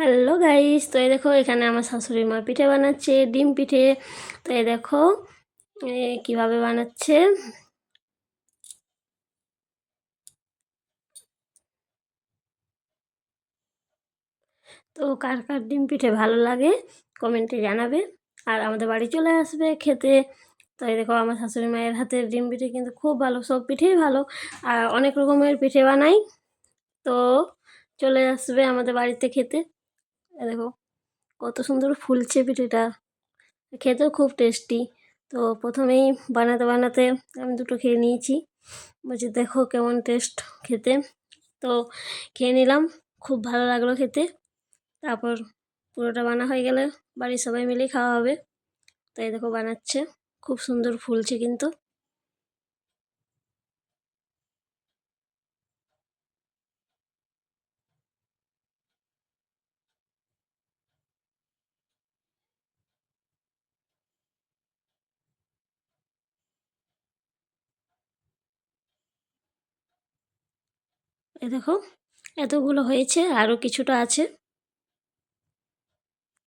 Hello guys, তো এই দেখো এখানে আমার শাশুড়ি মা পিঠে বানাচ্ছে, ডিম পিঠে। তো এই দেখো কিভাবে বানাচ্ছে। তো কার কার ডিম পিঠে ভালো লাগে কমেন্টে জানাবে, আর আমাদের বাড়ি চলে আসবে খেতে। তো এই দেখো আমার শাশুড়ি মায়ের হাতের ডিম পিঠে কিন্তু খুব ভালো, সব পিঠেই ভালো, আর অনেক রকমের পিঠে বানাই। তো চলে আসবে আমাদের বাড়িতে খেতে। এই দেখো কত সুন্দর ফুলছে পিঠেটা, খেতেও খুব টেস্টি। তো প্রথমেই বানাতে বানাতে আমি দুটো খেয়ে নিয়েছি, বলছি দেখো কেমন টেস্ট খেতে। তো খেয়ে নিলাম, খুব ভালো লাগলো খেতে। তারপর পুরোটা বানা হয়ে গেলে বাড়ির সবাই মিলেই খাওয়া হবে। তো এই দেখো বানাচ্ছে, খুব সুন্দর ফুলছে কিন্তু। এই দেখো এতগুলো হয়েছে, আরও কিছুটা আছে।